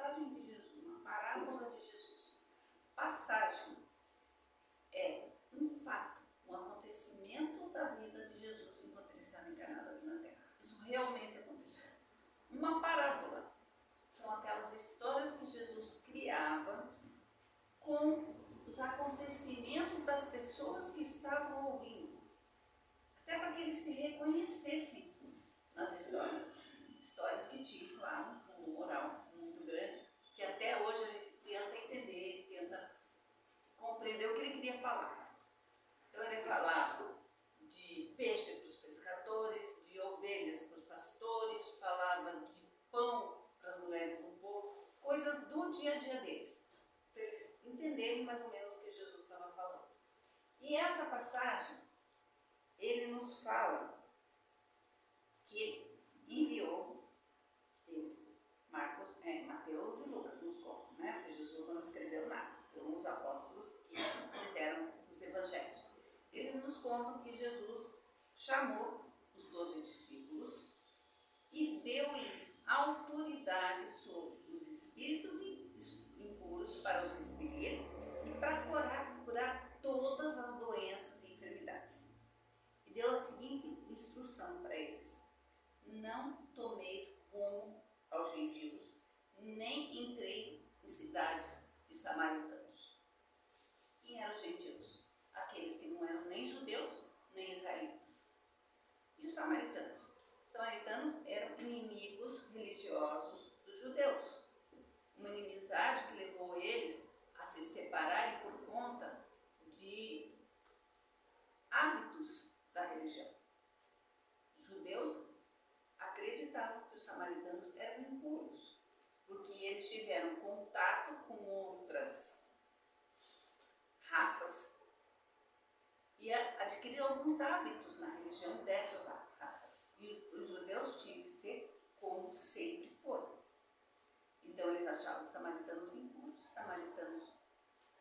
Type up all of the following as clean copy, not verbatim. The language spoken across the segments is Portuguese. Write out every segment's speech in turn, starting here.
passagem de Jesus, uma parábola de Jesus. Passagem é um fato, um acontecimento da vida de Jesus enquanto ele estava encarnado aqui na Terra. Isso realmente aconteceu. Uma parábola são aquelas histórias que Jesus criava com os acontecimentos das pessoas que estavam ouvindo, até para que eles se reconhecessem nas histórias. Histórias que tinham, claro, um fundo moral muito grande, que até hoje a gente tenta entender, tenta compreender o que ele queria falar. Então ele falava de peixe para os pescadores, de ovelhas para os pastores, falava de pão para as mulheres do povo, coisas do dia a dia deles, para eles entenderem mais ou menos o que Jesus estava falando. E essa passagem, ele nos fala que ele enviou eles, Mateus e Lucas nos contam, né? Porque Jesus não escreveu nada, foram os apóstolos que fizeram os evangelhos. Eles nos contam que Jesus chamou os 12 discípulos e deu-lhes autoridade sobre os espíritos impuros para os expelir e para curar todas as doenças e enfermidades. E deu a seguinte instrução para eles: não tomeis rumo aos gentios, nem entrei em cidades de samaritanos. Quem eram os gentios? Aqueles que não eram nem judeus, nem israelitas. E os samaritanos? Os samaritanos eram inimigos religiosos dos judeus. Uma inimizade que levou eles a se separarem por conta de hábitos da religião. Os judeus acreditavam que os samaritanos eram impuros, porque eles tiveram contato com outras raças e adquiriram alguns hábitos na religião dessas raças. E os judeus tinham que ser como sempre foram. Então eles achavam os samaritanos impuros, os samaritanos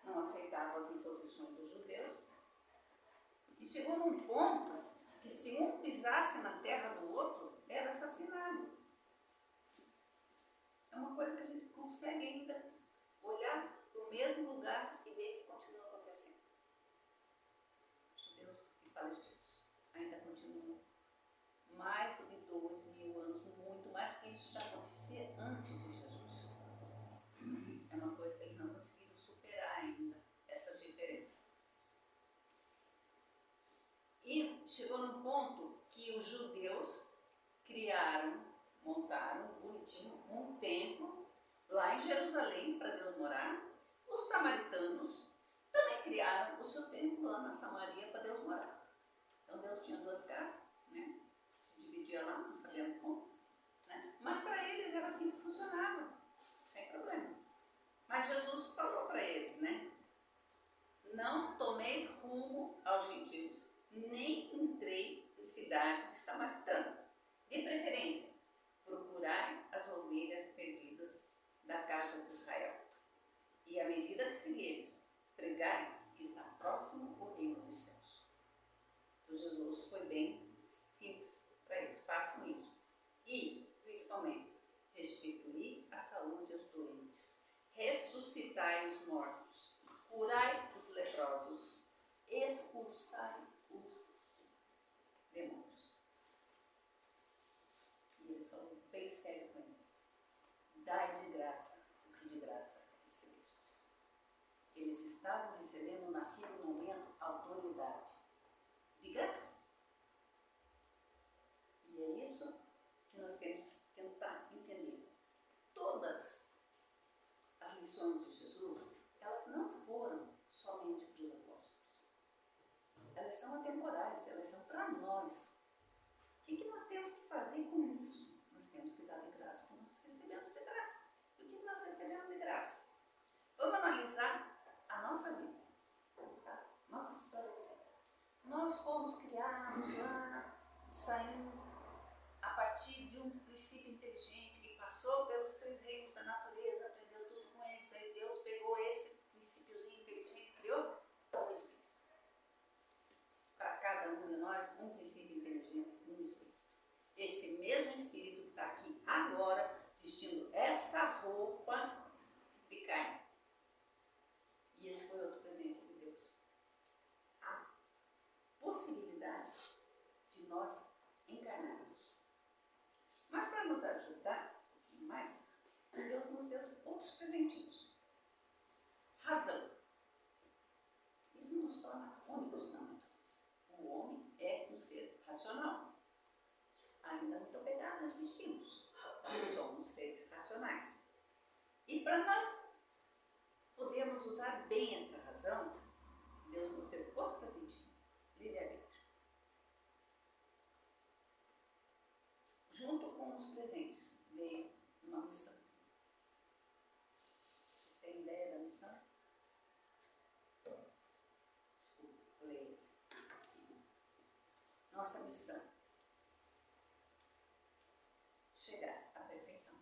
não aceitavam as imposições dos judeus. E chegou num ponto que se um pisasse na terra do outro, era assassinado. É uma coisa que a gente consegue ainda olhar para o mesmo lugar e ver que continua acontecendo. Judeus e palestinos ainda continuam mais de 2.000 anos, muito mais, porque isso já acontecia antes de Jesus. É uma coisa que eles não conseguiram superar ainda, essas diferenças. E chegou num ponto que os judeus montaram bonitinho um templo lá em Jerusalém para Deus morar. Os samaritanos também criaram o seu templo lá na Samaria para Deus morar. Então Deus tinha duas casas, né? Se dividia lá, não sabemos como, né? Mas para eles era assim que funcionava, sem problema. Mas Jesus falou para eles, né? Não tomeis rumo aos gentios, nem entrei em cidade de samaritano. De preferência, procurai as ovelhas perdidas da casa de Israel. E à medida que seguires, pregai que está próximo o reino dos céus. Então Jesus foi bem simples para eles: façam isso. E, principalmente, restituir a saúde aos doentes, ressuscitai os mortos, curai os leprosos, expulsai os demônios. E ele falou bem sério com eles: dai de graça o que de graça recebestes. Eles estavam recebendo naquele momento autoridade de graça. E é isso que nós temos que tentar entender. Todas as lições de Jesus, elas não foram somente para os apóstolos. Elas são atemporais, elas são para nós. O que nós temos que fazer com isso? Nós temos que dar de graça o que nós recebemos de graça. E o que nós recebemos de graça? Vamos analisar a nossa vida, tá? Nossa história de vida. Nós fomos criados lá, saindo a partir de um princípio inteligente que passou pelos 3 reinos da natureza, aprendeu tudo com eles. Aí Deus pegou esse princípiozinho inteligente e criou um espírito. Para cada um de nós, um princípio inteligente, um espírito. Esse mesmo espírito que está aqui agora, vestindo essa roupa podemos ajudar um pouquinho mais, Deus nos deu outros presentinhos. Razão. Isso nos torna únicos na natureza. O homem é um ser racional, ainda muito apegado aos instintos. Nós somos seres racionais. E para nós podermos usar bem essa razão, Deus nos deu outro presentinho, livre-arbítrio. Junto com os presentes veio uma missão. Vocês têm ideia da missão? Desculpa, pulei esse. Nossa missão: chegar à perfeição.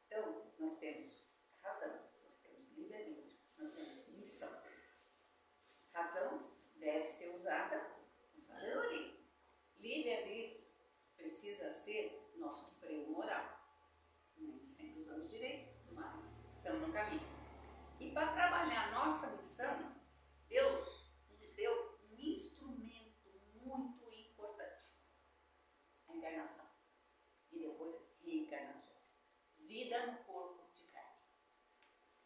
Então, nós temos razão, nós temos livre-arbítrio, nós temos missão. Razão deve ser usada com sabedoria. Livre-arbítrio precisa ser nosso freio moral. Nem sempre usamos direito, mas estamos no caminho. E para trabalhar a nossa missão, Deus nos deu um instrumento muito importante: a encarnação. E depois, reencarnações. Vida no corpo de carne.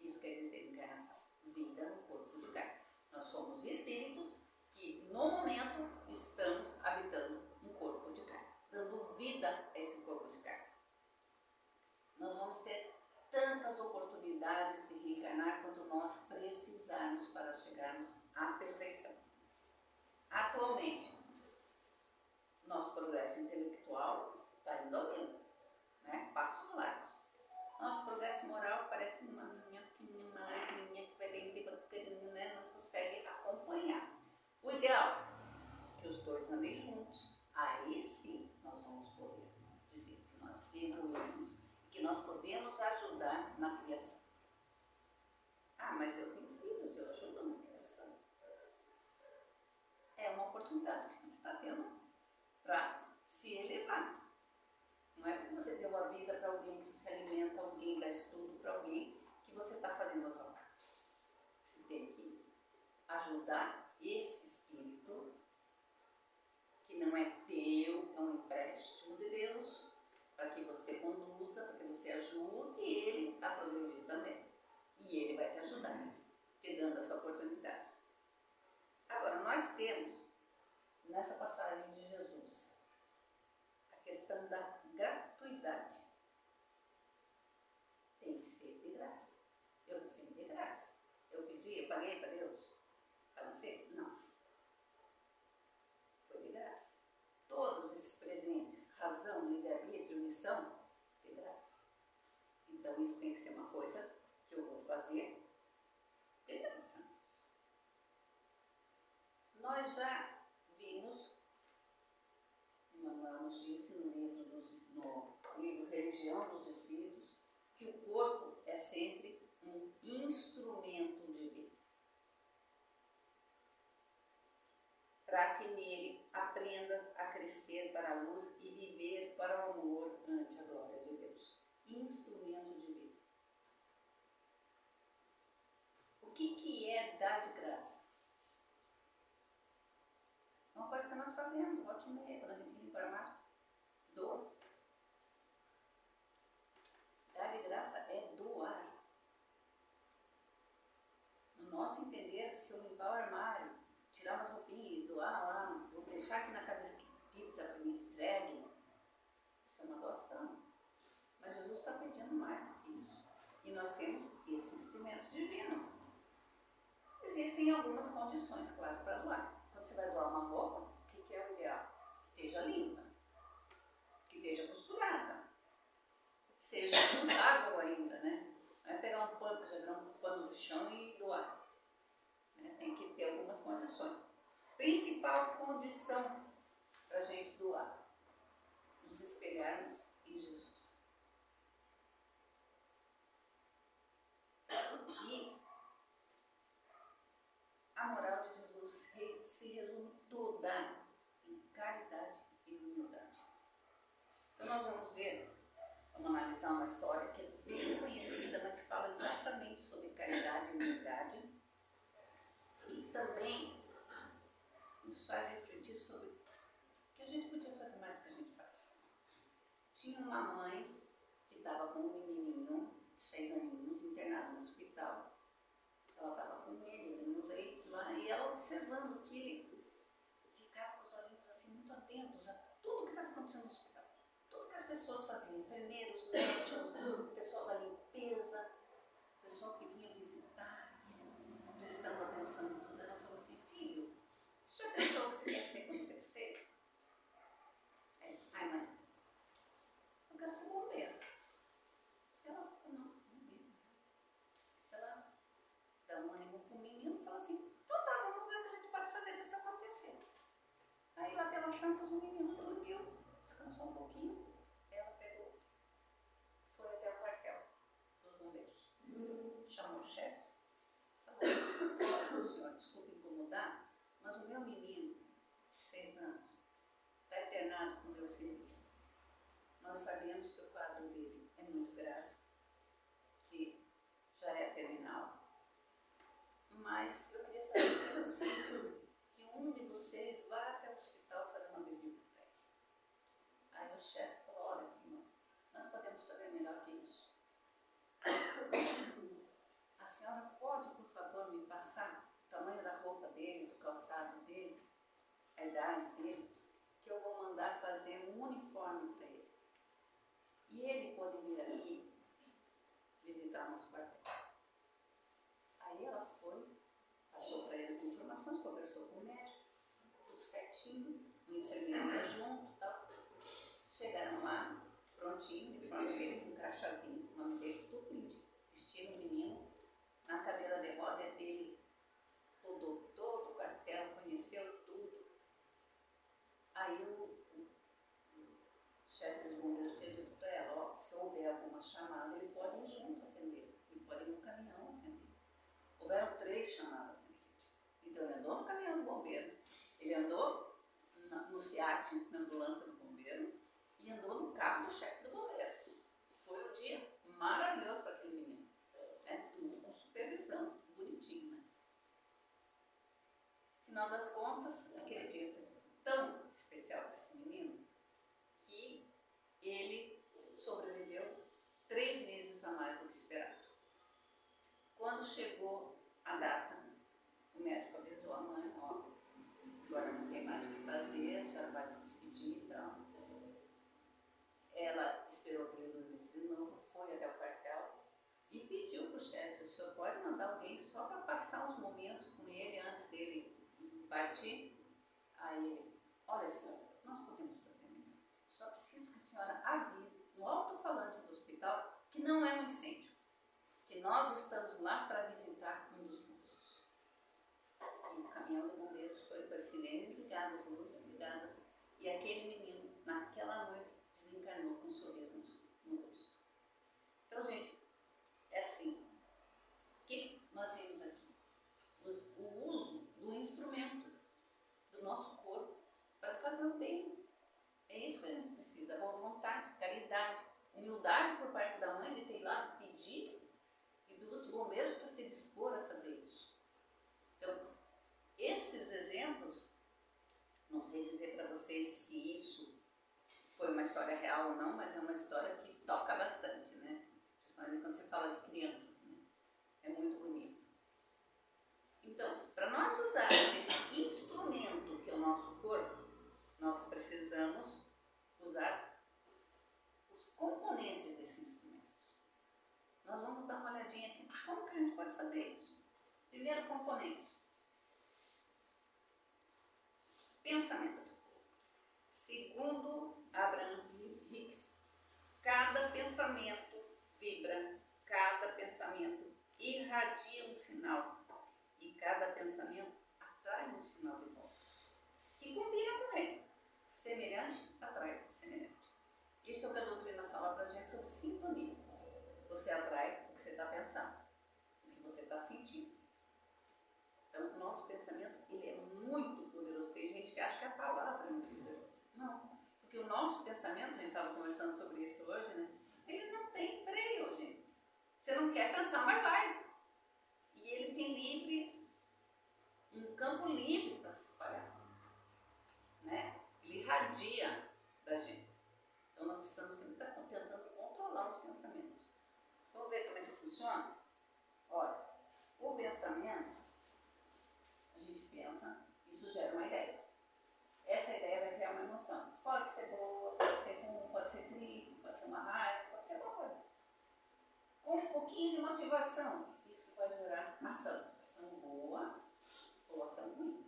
Isso quer dizer encarnação. Vida no corpo de carne. Nós somos espíritos que, no momento, estamos habitando um corpo de carne, dando vida a esse corpo de carne. Nós vamos ter tantas oportunidades de reencarnar quanto nós precisarmos para chegarmos à perfeição. Atualmente, nosso progresso intelectual está indo ao mil, né? Passos largos. Nosso progresso moral parece uma menina pequenininha, uma letrinha que vai bem devagarinho, né? Não consegue acompanhar. O ideal é que os dois andem juntos. Aí sim nós vamos poder dizer que nós evoluímos, que nós podemos ajudar na criação. Ah, mas eu tenho filhos, eu ajudo na criação. É uma oportunidade que você está tendo para se elevar. Não é porque você deu a vida para alguém, que você alimenta alguém, dá estudo para alguém, que você está fazendo a tua parte. Você tem que ajudar esse espírito, que não é teu, é um empréstimo de Deus, para que você conduza, para que você ajude ele a progredir também. E ele vai te ajudar, te dando essa oportunidade. Agora, nós temos, nessa passagem de Jesus, a questão da gratuidade. Tem que ser de graça. Eu recebi de graça. Eu pedi, eu paguei para Deus. Para você? Não. Foi de graça. Todos esses presentes, razão, livre-arbítrio, missão, de graça. Então isso tem que ser uma coisa que eu vou fazer de graça. Nós já vimos, Emmanuel nos disse no livro Religião dos Espíritos, que o corpo é sempre um instrumento divino, para que nele aprendas a crescer para a luz e viver para o amor ante a glória de Deus. Instrumento divino. O que é dar de graça? É uma coisa que nós fazemos, volta e meia, quando a gente limpa o armário, doa. Dar de graça é doar. No nosso entender, se eu limpar o armário, tirar umas roupinhas e doar lá, vou deixar aqui na casa espírita para me entregue, isso é uma doação. Mas Jesus está pedindo mais do que isso. E nós temos esse instrumento divino. Existem algumas condições, claro, para doar. Quando você vai doar uma roupa, o que é o ideal? Que esteja limpa, que esteja costurada, seja usável ainda, né? Não é pegar um pano, já virar um pano do chão e doar. Tem que ter algumas condições. Principal condição para a gente doar: nos espelharmos em Jesus. E a moral de Jesus se resume toda em caridade e humildade. Então nós vamos ver, vamos analisar uma história que é bem conhecida, mas fala exatamente sobre caridade e humildade. E também nos faz refletir sobre o que a gente podia fazer mais do que a gente faz. uma mãe que estava com um menininho, 6 aninhos, internado no hospital. Ela estava com ele no leito lá, e ela observando que ele ficava com os olhinhos assim muito atentos a tudo que estava acontecendo no hospital. Tudo que as pessoas faziam, enfermeiros, médicos, o pessoal da limpeza, o pessoal que vinha visitar, prestando atenção em tudo. Ela falou assim: filho, você já pensou o que você quer ser quando crescer? Ai, mãe, eu quero ser bombeiro. Ela ficou, nossa, bombeiro. Ela dá um ânimo pro menino e fala assim: então tá, vamos ver o que a gente pode fazer para isso acontecer. Aí lá pelas tantas o menino dormiu, descansou um pouquinho. Ela pegou, foi até o quartel dos bombeiros. Chamou o chefe, falou: olha, senhor, desculpe incomodar, mas o meu menino de 6 anos está internado com leucemia. Nós sabemos que o quadro dele é muito grave, que já é terminal, mas eu queria saber se é possível que um de vocês vá até o hospital fazer uma visita para ele. Aí o chefe falou: olha, senhor, nós podemos fazer melhor que isso. A senhora pode, por favor, me passar o tamanho da roupa dele, do calçado dele, a idade dele, que eu vou mandar fazer um uniforme para ele. E ele pode vir aqui visitar nosso quartel. Aí ela foi, passou para ele as informações, conversou com o médico, tudo certinho, o enfermeiro ia junto e tal. Chegaram lá, prontinho, de forma dele, com um crachazinho, o nome dele, tudo lindo. Vestiram o menino na cadeira de roda dele, rodou todo o quartel, conheceu tudo. Aí o chefe dos bombeiros tinha dito para ela: ó, se houver alguma chamada, ele pode ir junto atender, ele pode ir no caminhão atender. Houveram 3 chamadas naquele dia. Então ele andou no caminhão do bombeiro, ele andou no SEAT, na ambulância do bombeiro, e andou no carro do chefe do bombeiro. Foi um dia maravilhoso para aquele menino. Tudo com supervisão, bonitinho, né? Afinal das contas, aquele dia foi tão especial para esse menino que ele sobreviveu 3 meses a mais do que esperado. Quando chegou a data, o médico avisou a mãe: ó, agora não tem mais o que fazer, a senhora vai se despedir e tal. Ela esperou que ele dormisse de novo, foi até o quartel e pediu para o chefe: o senhor pode mandar alguém só para passar uns momentos com ele antes dele partir? Aí ele: olha, senhora, nós podemos fazer melhor. Só preciso que a senhora avise no alto-falante do hospital que não é um incêndio, que nós estamos lá para visitar um dos moços. E o caminhão de bombeiros foi com as sirenes ligadas, as luzes ligadas, e aquele menino, naquela noite, desencarnou com um sorriso no rosto. Então, gente, é assim. O que nós vimos aqui? O uso do instrumento, do nosso corpo, para fazer o bem. É isso que a gente precisa: boa vontade, caridade, humildade por parte da mãe de ter lá pedir, e dos bombeiros para se dispor a fazer isso. Então, esses exemplos, não sei dizer para vocês se isso foi uma história real ou não, mas é uma história que toca bastante, né? Principalmente quando você fala de crianças, né? É muito bonito. Então, para nós usarmos esse instrumento que é o nosso corpo, nós precisamos usar os componentes desses instrumentos. Nós vamos dar uma olhadinha aqui como que a gente pode fazer isso. Primeiro componente: pensamento. Segundo Abraham Hicks, cada pensamento vibra, cada pensamento irradia um sinal e cada pensamento atrai um sinal de volta, que combina com ele. Semelhante atrai semelhante. Isso é o que a doutrina fala para a gente sobre sintonia. Você atrai o que você está pensando, o que você está sentindo. Então, o nosso pensamento, ele é muito poderoso. Tem gente que acha que a palavra é muito poderosa. Não, porque o nosso pensamento, a gente estava conversando sobre isso hoje, né? Ele não tem freio, gente. Você não quer pensar, mas vai. E ele tem um campo livre para se espalhar, né? Ele irradia da gente. Então nós precisamos sempre estar funciona? Olha, o pensamento, a gente pensa, isso gera uma ideia. Essa ideia vai criar uma emoção. Pode ser boa, pode ser ruim, pode ser triste, pode ser uma raiva, pode ser qualquer coisa. Com um pouquinho de motivação, isso vai gerar ação. Ação boa ou ação ruim.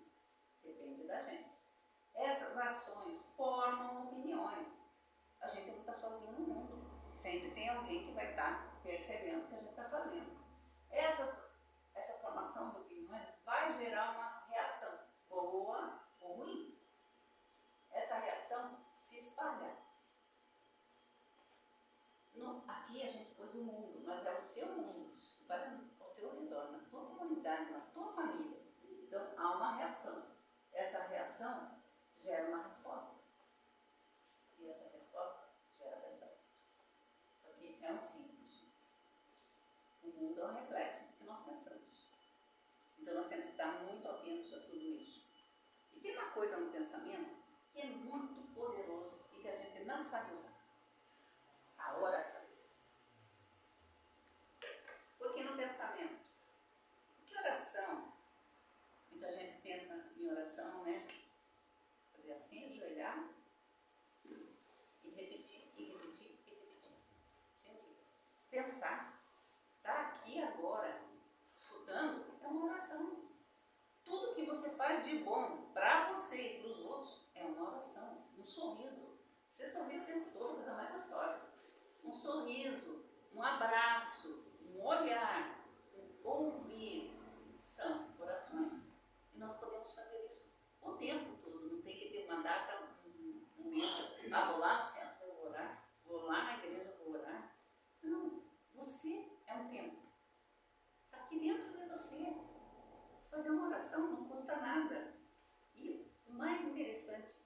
Depende da gente. Essas ações formam opiniões. A gente não está sozinho no mundo. Sempre tem alguém que vai estar percebendo o que a gente está fazendo. Essa formação de opiniões vai gerar uma reação, boa ou ruim. Essa reação se espalha. Aqui a gente pôs o mundo, mas é o teu mundo, vai ao teu redor, na tua comunidade, na tua família. Então há uma reação. Essa reação gera uma resposta. E essa resposta gera pensamento. Isso aqui é um símbolo, gente. O mundo é um reflexo do que nós pensamos. Então nós temos que estar muito atentos a tudo isso. E tem uma coisa no pensamento que é muito poderoso e que a gente não sabe usar. A oração. Porque no pensamento, porque oração, muita gente pensa em oração, né? Fazer assim, ajoelhar e repetir, e repetir, e repetir. Gente, pensar, estar aqui agora, escutando, é uma oração. Tudo que você faz de bom para você e para os outros é uma oração. Um sorriso. Você sorri o tempo todo, coisa mais gostosa. Um sorriso, um abraço, um olhar, um ouvir, são orações. E nós podemos fazer isso o tempo todo. Não tem que ter uma data, um mês. Vou lá no centro, eu vou orar. Vou lá na igreja, vou orar. Não, você é um tempo. Está aqui dentro de você. Fazer uma oração não custa nada. E o mais interessante,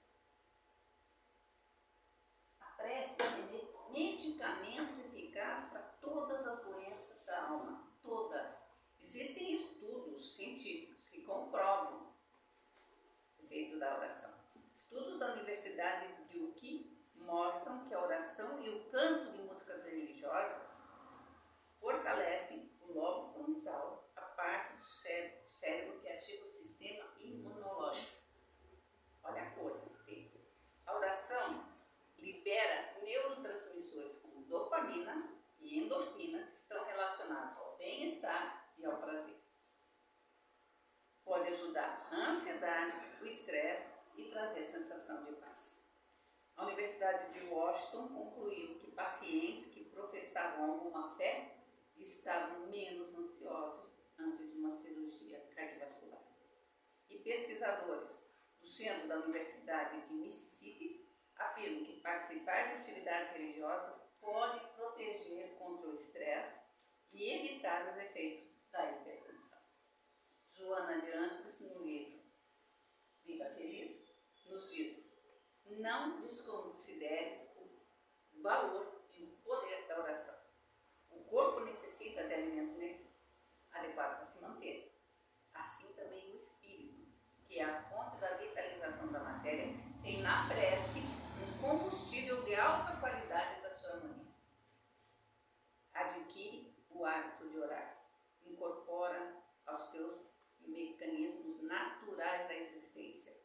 a prece é medicamento eficaz para todas as doenças da alma. Todas. Existem estudos científicos que comprovam efeitos da oração. Estudos da Universidade de Duke mostram que a oração e o canto de músicas religiosas fortalecem o lobo frontal, a parte do cérebro que ativa o sistema imunológico. Olha a força que tem. A oração libera neurotransmissores como dopamina e endorfina, que estão relacionados ao bem-estar e ao prazer. Pode ajudar a ansiedade, o estresse e trazer sensação de paz. A Universidade de Washington concluiu que pacientes que professavam alguma fé estavam menos ansiosos antes de uma cirurgia cardiovascular. E pesquisadores do Centro da Universidade de Mississippi afirmam que participar de atividades religiosas pode proteger contra o estresse e evitar os efeitos da hipertensão. Joana de Angelis, no livro Vida Feliz, nos diz: não desconsideres o valor e o poder da oração. O corpo necessita de alimento adequado para se manter. Assim também o espírito, que é a fonte da vitalização da matéria, tem na prece um combustível de alta qualidade para sua harmonia. Adquire o hábito de orar. Incorpora aos teus mecanismos naturais da existência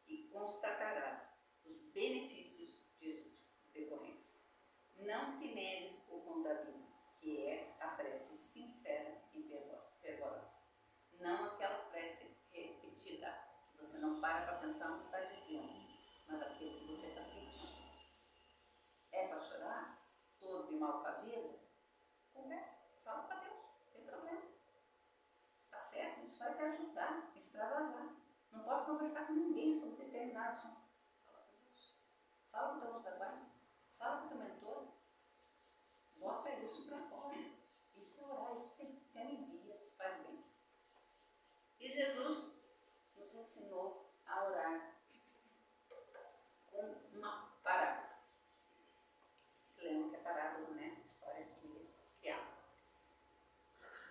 e constatarás os benefícios disso decorrentes. Não te negues o pão da vida, que é a prece sincera e fervorosa. Não aquela prece repetida, que você não para pensar no que está dizendo, mas aquilo que você está sentindo. É para chorar? Todo de mal com a vida? Conversa, fala para Deus, não tem problema. Tá certo? Isso vai te ajudar a extravasar. Não posso conversar com ninguém sobre determinado assunto. Fala com Deus. Fala com o teu anjo da guarda. Fala com o teu mentor. Bota isso para fora. Isso é orar, isso te alivia, te faz bem. E Jesus nos ensinou a orar com uma parábola. Se lembram que é parábola, né? História que ele criava.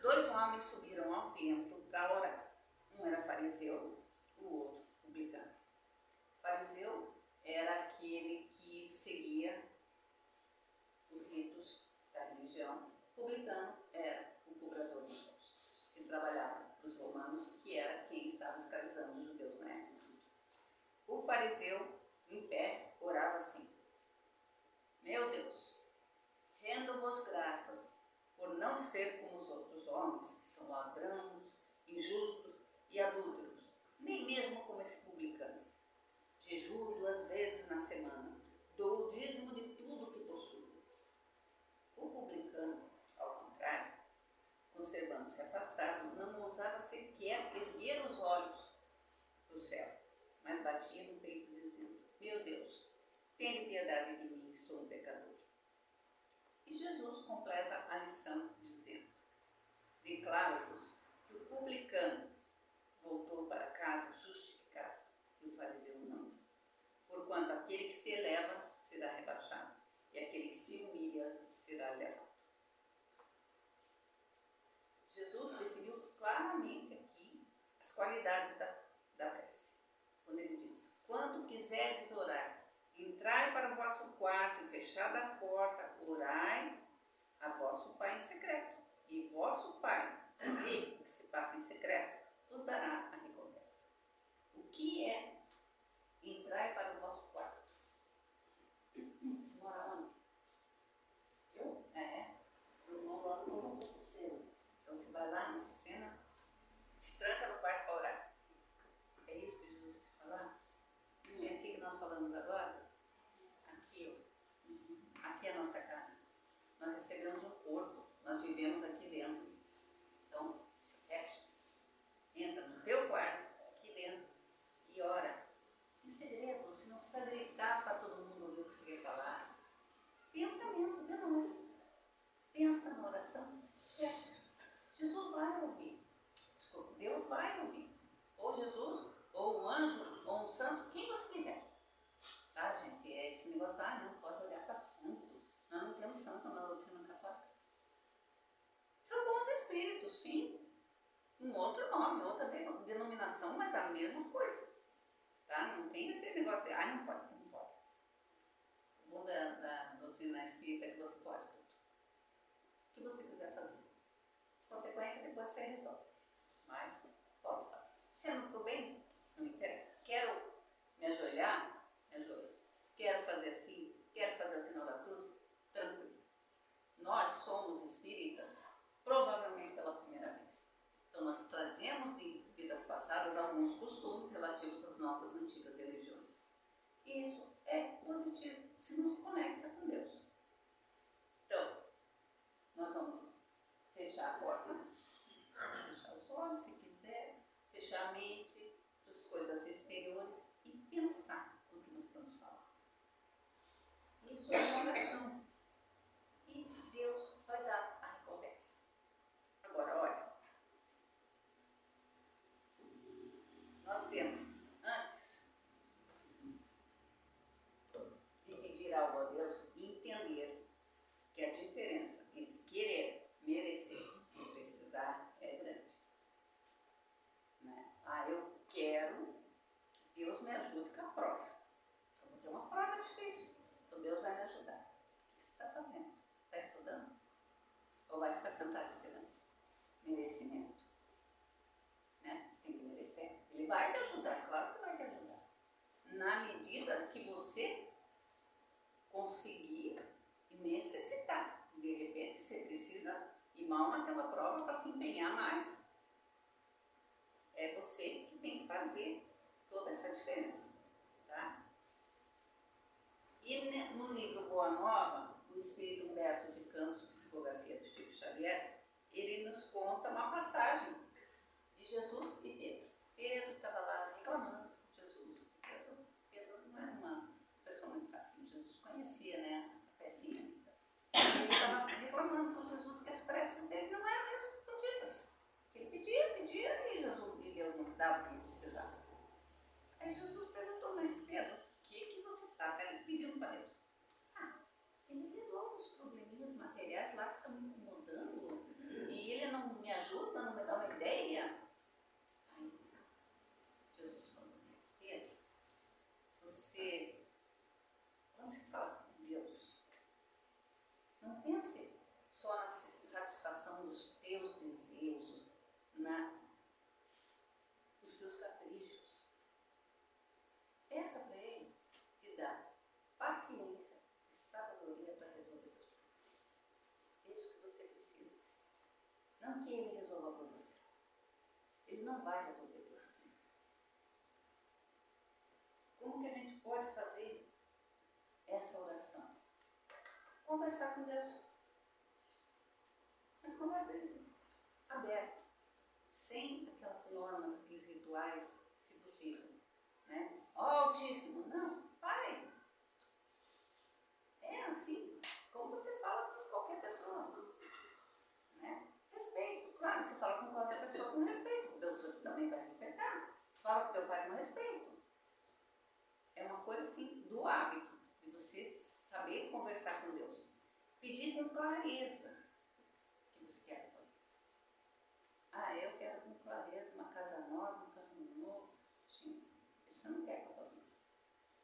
2 homens subiram ao templo para orar. Um era fariseu, o outro publicano. O fariseu era aquele que seguia os ritos da religião. O publicano era trabalhava para os romanos, que era quem estava escravizando os judeus na época. O fariseu, em pé, orava assim: Meu Deus, rendo-vos graças por não ser como os outros homens, que são ladrões, injustos e adúlteros, nem mesmo como esse publicano. Jejuo 2 vezes na semana, dou o dízimo de tudo que possuo. O publicano, ao contrário, conservando-se afastado, não ousava sequer erguer os olhos para o céu, mas batia no peito dizendo: Meu Deus, tenha piedade de mim, que sou um pecador. E Jesus completa a lição dizendo: Declaro-vos que o publicano voltou para casa justificado, e o fariseu não. Porquanto aquele que se eleva será rebaixado, e aquele que se humilha será elevado. Jesus definiu claramente aqui as qualidades da prece. Quando ele diz: Quando quiserdes orar, entrai para o vosso quarto e fechada a porta, orai a vosso Pai em secreto. E vosso Pai, que vê o que se passa em secreto, vos dará a recompensa. O que é entrai para o vosso quarto? Você mora onde? Eu? Eu moro lá no Novo Ciceno. Então você vai lá no Ciceno, se tranca no quarto para orar. É isso que Jesus quis falar? Gente, o que nós falamos agora? Aqui, ó. Aqui é a nossa casa. Nós recebemos um corpo, nós vivemos aqui dentro. Então, se fecha, entra no teu quarto, aqui dentro, e ora. Em segredo, você não precisa gritar para todo mundo ouvir o que você quer falar. Pensamento de novo. Pensa na oração. Jesus vai ouvir. Desculpa, Deus vai ouvir. Ou Jesus, ou um anjo, ou um santo, quem você quiser. Tá, gente? É esse negócio, não pode olhar para santo. Nós não temos santo na doutrina católica. São bons espíritos, sim. Um outro nome, outra denominação, mas a mesma coisa. Tá? Não tem esse negócio de, não pode, não pode. O bom da doutrina espírita é que você pode tudo. O que você quiser fazer. Consequência depois você resolve. Mas pode fazer. Sendo pro bem, não interessa. Quero me ajoelhar? Me ajoelho. Quero fazer assim? Quero fazer o sinal da cruz? Tranquilo. Nós somos espíritas provavelmente pela primeira vez. Então nós trazemos de vidas passadas alguns costumes relativos às nossas antigas religiões. E isso é positivo, se nos conecta com Deus. Então, nós vamos fechar a porta, fechar os olhos se quiser, fechar a mente das coisas exteriores e pensar no que nós estamos falando. Isso é uma oração. E Deus vai dar a recompensa. Agora, olha. Nós temos, antes de pedir algo a Deus, entender que a diferença entre querer, merecer e precisar é grande. Né? Eu quero que Deus me ajude com a prova. Eu vou ter uma prova difícil, então Deus vai me ajudar. O que você está fazendo? Está estudando? Ou vai ficar sentado esperando? Merecimento. Né? Você tem que merecer. Ele vai te ajudar, claro que vai te ajudar. Na medida que você conseguir e necessitar. De repente você precisa ir mal naquela prova para se empenhar mais. É você que tem que fazer toda essa diferença. Tá? E no livro Boa Nova, o Espírito Humberto de Campos, Psicografia do Chico Xavier, ele nos conta uma passagem de Jesus e Pedro. Pedro estava lá reclamando com Jesus. Pedro não era uma pessoa muito fácil. Jesus conhecia, né, a pecinha. Ele estava reclamando com Jesus que as preces dele não eram respondidas. Ele pedia e Deus não dava o que ele precisava. Aí Jesus perguntou: mas Pedro, o que você está pedindo para Deus? Ele resolve os probleminhas materiais lá que estão me incomodando e ele não me ajuda, não me dá uma ideia. Aí Jesus falou: Pedro, quando se fala com Deus, vai resolver por você. Como que a gente pode fazer essa oração? Conversar com Deus. Mas conversa aberto, sem aquelas normas, aqueles rituais, se possível. Né? Ó Altíssimo, não, pare. É assim, como você fala com qualquer pessoa. Né? Respeito, claro, você fala com qualquer pessoa com respeito. Deus também vai respeitar. Você fala com teu pai com respeito. É uma coisa assim do hábito, de você saber conversar com Deus. Pedir com clareza o que você quer para vida. Eu quero com clareza uma casa nova, um carro novo. Gente, isso você não quer para a tua vida.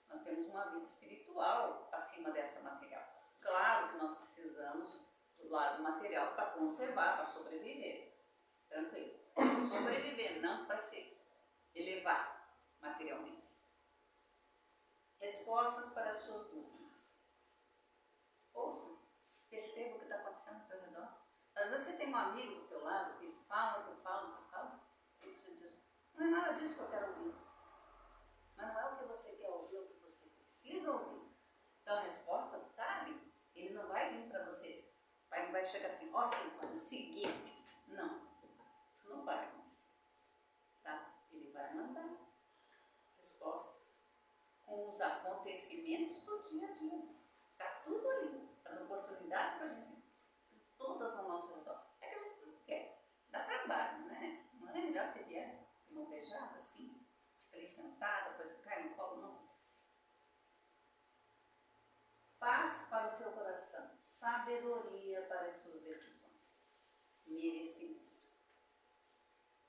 Nós temos uma vida espiritual acima dessa material. Claro que nós precisamos do lado material para conservar, para sobreviver. Tranquilo. Sobreviver, não para se elevar materialmente. Respostas para as suas dúvidas. Ouça, perceba o que está acontecendo ao teu redor. Às vezes você tem um amigo do teu lado que fala, e você diz, não é nada disso que eu quero ouvir. Mas não é o que você quer ouvir, é o que você precisa ouvir. Então a resposta está ali. Ele não vai vir para você. Ele vai chegar assim, Silvana, o seguinte. Não, isso não vai acontecer. Tá? Ele vai mandar respostas com os acontecimentos do dia a dia. Está tudo ali. As oportunidades para a gente, todas ao nosso redor. É que a gente não quer. Dá trabalho, né? Não é melhor você vier imotejada assim, fica ali sentada, coisa que cai no colo, não acontece. Paz para o seu coração, sabedoria para as suas decisões, merecimento.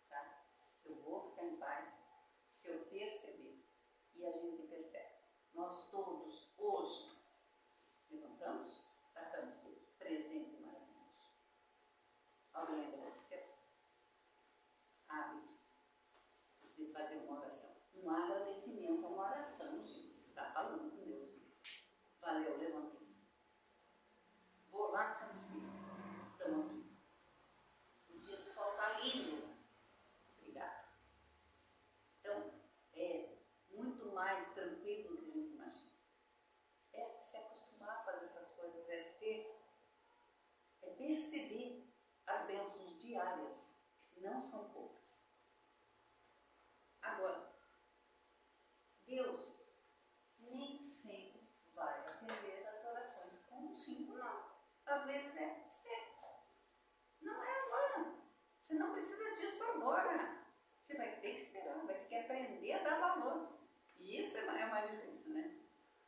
Tá? Eu vou ficar em paz se eu perceber, e a gente percebe. Nós todos, hoje, levantamos da cama, presente maravilhoso. Alguém agradeceu? Hábito de fazer uma oração. Um agradecimento é uma oração, gente. Você está falando com Deus. Valeu, levantei. Vou lá no Santo Espírito. Estamos aqui. O dia do sol está lindo. Obrigada. Então, é muito mais tranquilo do que a gente imagina. É se acostumar a fazer essas coisas, é perceber as bênçãos diárias, que não são poucas. Agora, Deus nem sempre vai atender as orações com um sim ou não. Às vezes espera. Não é agora. Você não precisa disso agora. Você vai ter que esperar, vai ter que aprender a dar valor. E isso é mais difícil, né?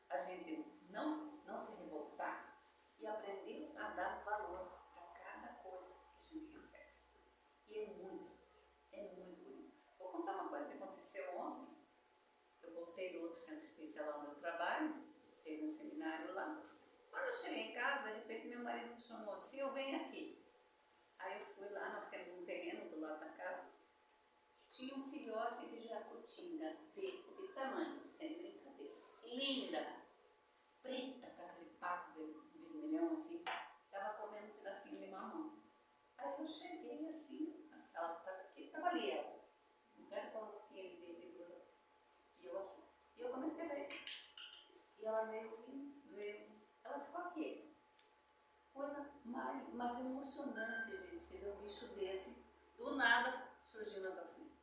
A gente não se revoltar e aprender a dar valor a cada coisa que a gente recebe. E é muito bonito. Vou contar uma coisa que aconteceu ontem. Eu voltei do outro centro espírita lá onde eu trabalho, teve um seminário lá. Quando eu cheguei em casa, de repente meu marido me chamou, Sil, vem aqui. Aí eu fui lá, nós temos um terreno do lado da casa. Tinha um filhote de jacutinga desse tamanho, sem brincadeira. Linda, preta, com aquele papo vermelhão assim. Estava comendo um pedacinho de mamão. Aí eu cheguei assim, ela estava aqui, estava ali ela. Não quero falar assim, ele de gruda. E eu comecei a ver. E ela veio. Ela ficou aqui. Coisa mais emocionante, gente. Você vê um bicho desse, do nada, surgiu na tua frente.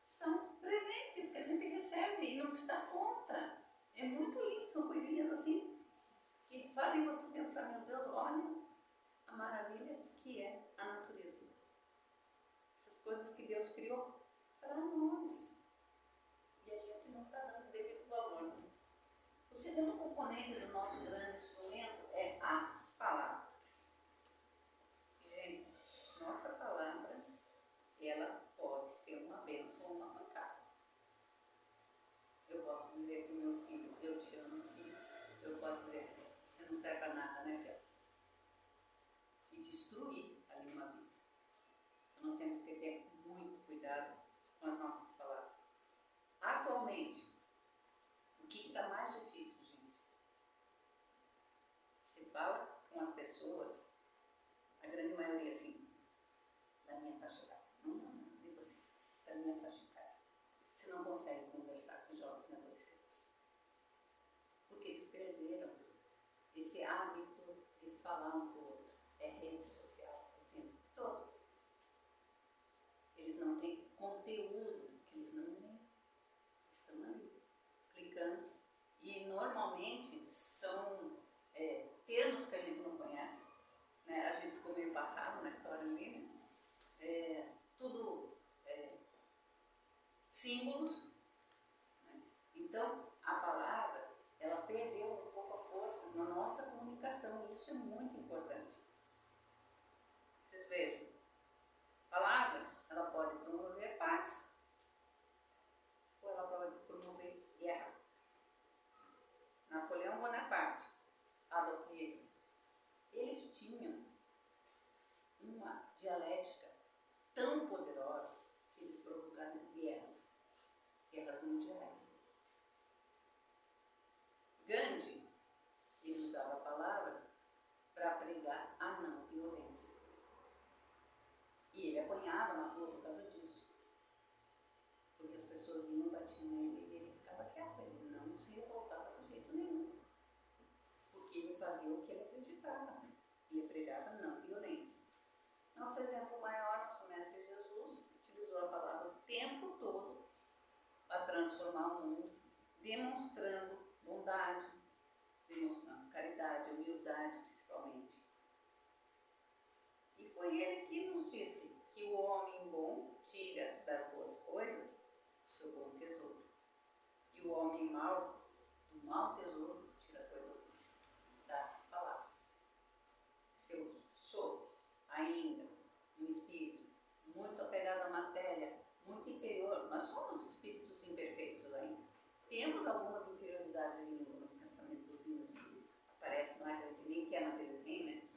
São presentes que a gente recebe e não se dá conta. É muito lindo, são coisinhas assim que fazem você pensar, meu Deus, olha a maravilha que é a natureza. Essas coisas que Deus criou para nós. E a gente não está dando devido valor. O segundo componente do nosso grande instrumento é a palavra. E, gente, nossa palavra, ela pode ser uma bênção ou uma pancada. Eu posso dizer para o meu filho, eu te amo, filho. Eu posso dizer, você não serve para nada, né, filho? E destruir ali uma vida. Então, nós temos que ter muito cuidado com as nossas palavras. Atualmente, o que está mais difícil, gente? Se fala com as pessoas, a grande maioria, assim, da minha faixa etária, não de vocês. minha faixa etária. Você não consegue conversar com jovens e adolescentes. Porque eles perderam esse hábito de falar um com o outro. É rede social o tempo todo. Eles não têm conteúdo que eles não leem. Estão ali, clicando. E normalmente são termos que a gente não conhece. Né? A gente ficou meio passado na história ali, né? Tudo símbolos, né? Então a palavra ela perdeu um pouco a força na nossa comunicação, e isso é muito importante. Vocês vejam, a palavra ela pode promover paz ou ela pode promover guerra. Napoleão Bonaparte, Adolf Hitler, eles tinham uma dialética tão poderosa que eles provocaram guerras mundiais. Gandhi, ele usava a palavra para pregar a não violência. E ele apanhava na rua por causa disso. Porque as pessoas vinham, batiam nele e ele ficava quieto, ele não se revoltava de jeito nenhum. Porque ele fazia o que ele acreditava. Ele pregava a não violência. Nosso exemplo maior, nosso Mestre Jesus, utilizou a palavra o tempo todo para transformar o mundo, demonstrando bondade, demonstrando caridade, humildade principalmente. E foi ele que nos disse que o homem bom tira das boas coisas o seu bom tesouro. E o homem mau, do mau tesouro, tira coisas más, das palavras. Se eu sou ainda um espírito muito apegado à matéria, muito inferior, nós somos espíritos imperfeitos ainda. Temos algumas inferioridades em alguns pensamentos que aparecem lá, que a gente nem quer, mas eles vêm, né?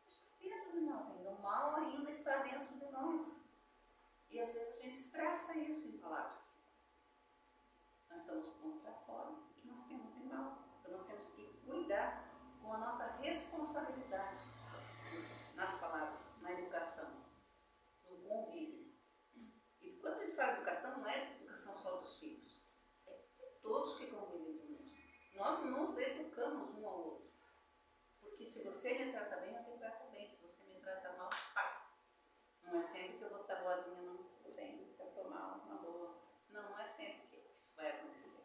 Isso está dentro de nós ainda, o mal ainda está dentro de nós. E às vezes a gente expressa isso em palavras. Nós estamos pondo para fora o que nós temos de mal. Então nós temos que cuidar com a nossa responsabilidade nas palavras, na educação, no convívio. E quando a gente fala educação, não é educação só dos filhos, é de todos que convivem conosco. Nós nos educamos um ao outro. Porque se você me trata bem, eu te trato bem. Se você me trata mal, pá. Não é sempre que eu vou estar boazinha, não, tudo bem, eu estou mal, uma boa. Não é sempre que isso vai acontecer.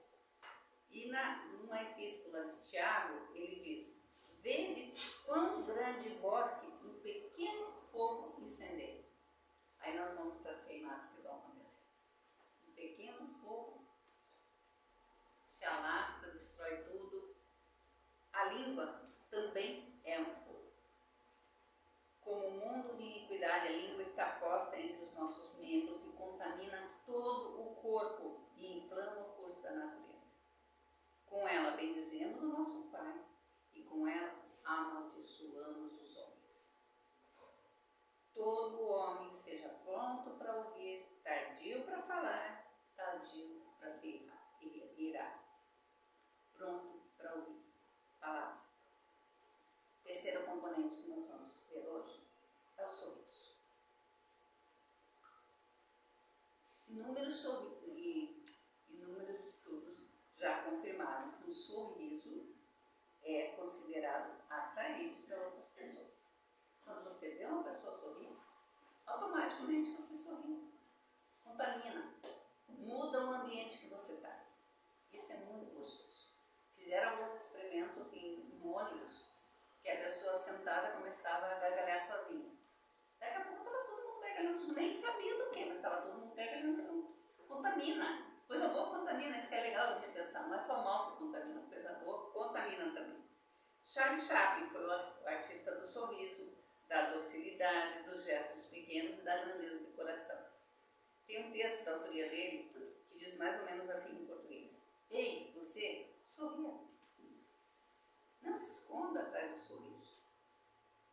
E numa epístola de Tiago, ele diz: vede quão grande bosque um pequeno fogo incendeia. Aí nós vamos para as queimadas que vão acontecer. Um pequeno fogo se alastra, destrói tudo. A língua também é um fogo. Como um mundo de iniquidade, a língua está posta entre os nossos membros e contamina todo o corpo e inflama o curso da natureza. Com ela bendizemos o nosso Pai e com ela amaldiçoamos os homens. Todo homem seja pronto para ouvir, tardio para falar, tardio para se irar. Pronto para ouvir. Palavra. Terceiro componente que nós vamos ver hoje é o sorriso. Inúmeros estudos já confirmaram que o sorriso é considerado atraente para outras pessoas. Quando você vê uma pessoa sorrir, automaticamente você sorri. Contamina. Muda o ambiente que você está. Isso é muito gostoso. Fizeram alguns experimentos em ônibus, que a pessoa sentada começava a gargalhar sozinha. Daqui a pouco estava todo mundo gargalhando, nem sabia do que, mas estava todo mundo gargalhando. Contamina. Coisa boa contamina, isso que é legal de pensar. Não é só o mal que contamina, coisa boa contamina também. Charles Chaplin foi o artista do sorriso, da docilidade, dos gestos pequenos e da grandeza de coração. Tem um texto da autoria dele que diz mais ou menos assim em português: ei, você, sorria. Não se esconda atrás do sorriso.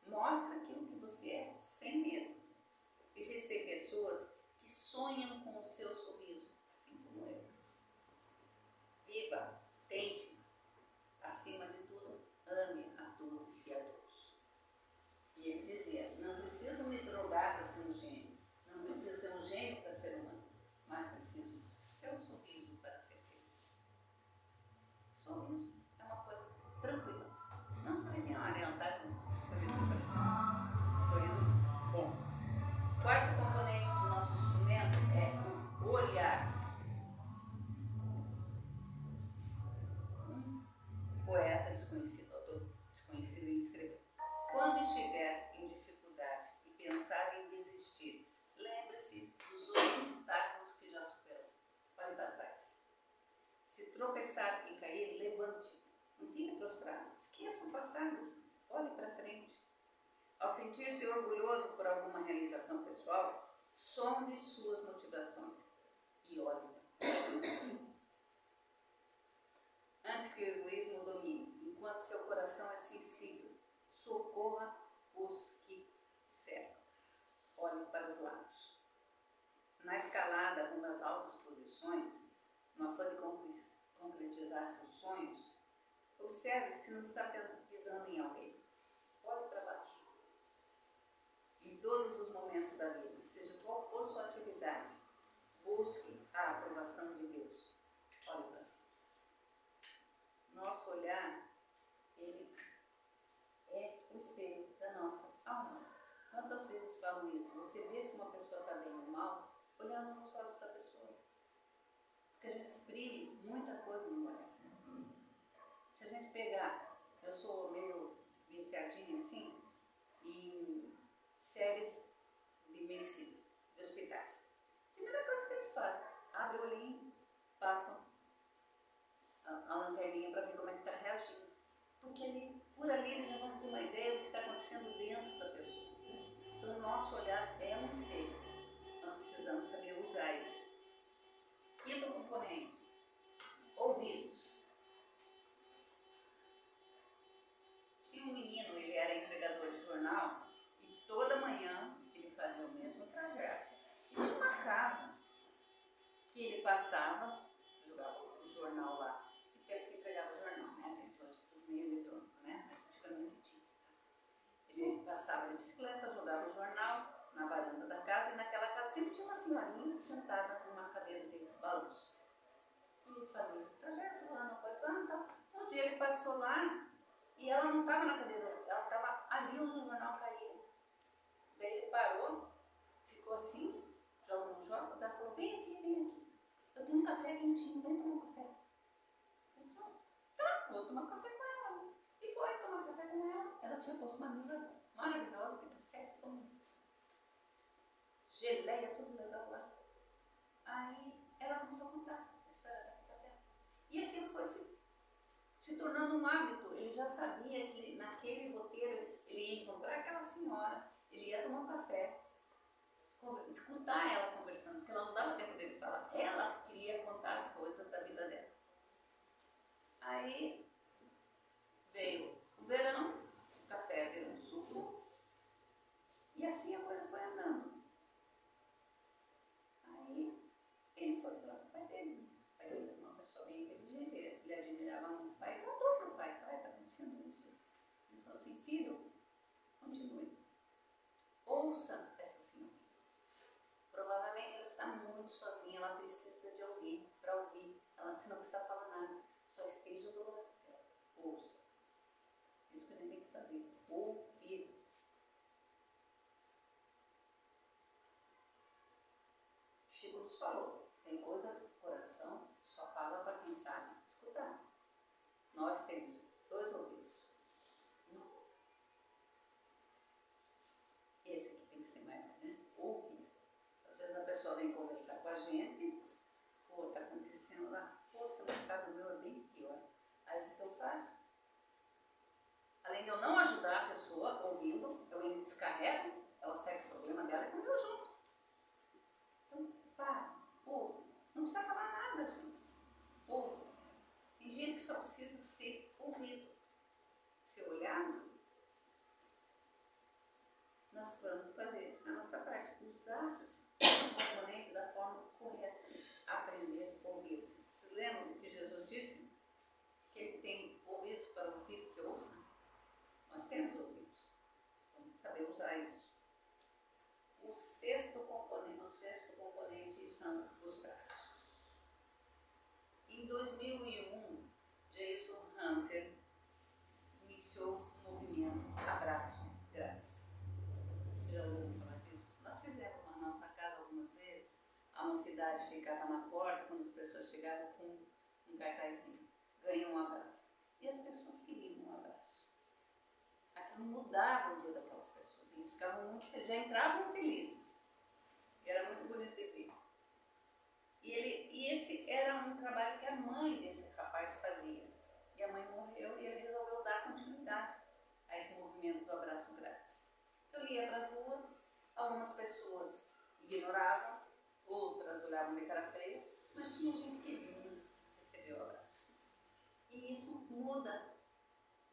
Mostra aquilo que você é, sem medo. Existem pessoas que sonham com o seu sorriso, assim como eu. Viva, tente, acima de tudo, ame a tudo e a todos. E ele dizia: não preciso me drogar para ser um gênio, não preciso ser um gênio para ser humano. errado, olhe para frente. Ao sentir-se orgulhoso por alguma realização pessoal, sonde suas motivações e olhe para frente. Antes que o egoísmo o domine, enquanto seu coração é sensível, socorra os que cercam. Olhe para os lados. Na escalada rumo às altas posições, no afã de concretizar seus sonhos, observe se não está pisando em alguém. Olhe para baixo. Em todos os momentos da vida, seja qual for sua atividade, busque a aprovação de Deus. Olhe para cima. Nosso olhar, ele é o espelho da nossa alma. Quantas vezes falo isso? Você vê se uma pessoa está bem ou mal, olhando nos olhos da pessoa. Porque a gente exprime muita coisa no olhar. Se a gente pegar, eu sou meio viciadinha assim, em séries de medicina, de hospitais. A primeira coisa que eles fazem, abre o olhinho, passam a lanterninha para ver como é que está reagindo. Porque ali, por ali eles já vão ter uma ideia do que está acontecendo dentro da pessoa. Então o nosso olhar é um espelho. Nós precisamos saber usar isso. Quinto componente, ouvidos. Tinha um menino, ele era entregador de jornal e toda manhã ele fazia o mesmo trajeto. E tinha uma casa que ele passava, jogava o jornal lá, e tempo que entregava o jornal, né, gente? Hoje tudo meio eletrônico, né? Mas antigamente tinha. Ele passava de bicicleta, jogava o jornal na varanda da casa, e naquela casa sempre tinha uma senhorinha sentada numa cadeira de balanço. E ele fazia esse trajeto lá, não passando, então, um dia ele passou lá e ela não estava na cadeira, ela estava ali onde o jornal caía. Daí ele parou, ficou assim, joga no jogo, ela falou, vem aqui, eu tenho um café quentinho, vem tomar um café. Ele falou, tá, vou tomar café com ela. E foi tomar café com ela. Ela tinha posto uma mesa maravilhosa, tem café, toma. Geleia, tudo legal lá. Aí ela começou a contar a história da vida dela. E aquilo foi se tornando um hábito. Ele já sabia que naquele roteiro ele ia encontrar aquela senhora, ele ia tomar um café, escutar ela conversando, porque ela não dava tempo dele falar. Ela queria contar as coisas da vida dela. Aí veio o verão, o café virou um suco, e assim a coisa foi andando. Aí ele foi falar com o pai dele. O pai dele era uma pessoa bem inteligente, ele admirava muito o pai, e contou para o pai, pai, está acontecendo isso. Ele falou assim, filho, continue. Ouça essa senhora. Provavelmente ela está muito sozinha, ela precisa de alguém para ouvir. Ela não precisa falar nada, só esteja do lado dela. Ouça. Isso que a gente tem que fazer, ouvir. Chico nos falou, tem coisas do coração, só fala para quem sabe escutar. Nós temos 2 ouvidos. Esse aqui tem que ser maior, né? Ouvir. Às vezes a pessoa vem conversar com a gente, pô, tá acontecendo lá, pô, se o estado meu é bem pior. Aí o que eu faço? Além de eu não ajudar a pessoa ouvindo, eu descarrego, ela segue o problema dela e comigo junto. Então, para, ouve. Não precisa falar nada, gente. Ouve. Tem gente que só precisa ser ouvido. Ser olhado. Nós vamos fazer a nossa parte, usar o componente da forma correta, aprender a ouvir. Se lembram que Jesus disse? Que ele tem ouvidos para ouvir que ouça? Nós temos ouvidos. Vamos saber usar isso. O sexto componente são os braços. Em 2001, Jason Hunter iniciou o movimento Abraço Grátis. Você já ouviu falar disso? Nós fizemos na nossa casa algumas vezes. A mocidade ficava na porta quando as pessoas chegavam com um cartazinho. Ganha um abraço. E as pessoas queriam um abraço. Aquilo mudava o dia daquelas pessoas. Eles ficavam muito felizes, já entravam felizes. E era muito bonito de ver. E esse era um trabalho que a mãe desse rapaz fazia. E a mãe morreu e ele resolveu dar continuidade. movimento do abraço grátis. Então eu ia para as ruas, algumas pessoas ignoravam, outras olhavam de cara feia, mas tinha gente que vinha receber o abraço. E isso muda,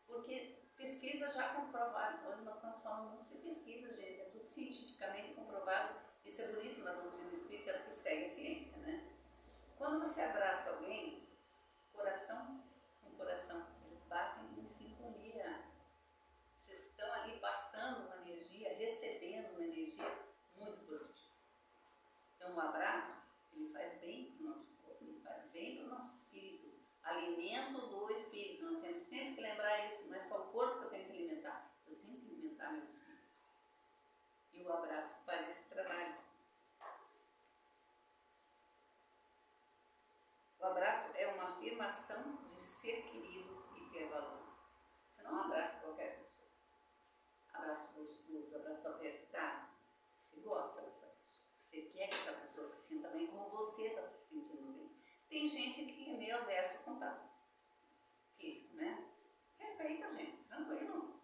porque pesquisas já comprovaram, hoje nós estamos falando muito de pesquisa, gente, é tudo cientificamente comprovado, isso é bonito na doutrina espírita, porque segue a ciência, né? Quando você abraça alguém, coração com coração, eles batem em sintonia. Vocês estão ali passando uma energia, recebendo uma energia muito positiva. Então, o abraço, ele faz bem para o nosso corpo, ele faz bem para o nosso espírito. Alimento do espírito. Nós temos sempre que lembrar isso. Não é só o corpo que eu tenho que alimentar. Eu tenho que alimentar meu espírito. E o abraço faz esse trabalho. O abraço é uma afirmação de ser querido e ter valor. Você não abraça qualquer pessoa. Abraço gostoso, abraço apertado. Você gosta dessa pessoa. Você quer que essa pessoa se sinta bem como você está se sentindo bem. Tem gente que é meio averso ao contato físico, né? Respeita a gente, tranquilo.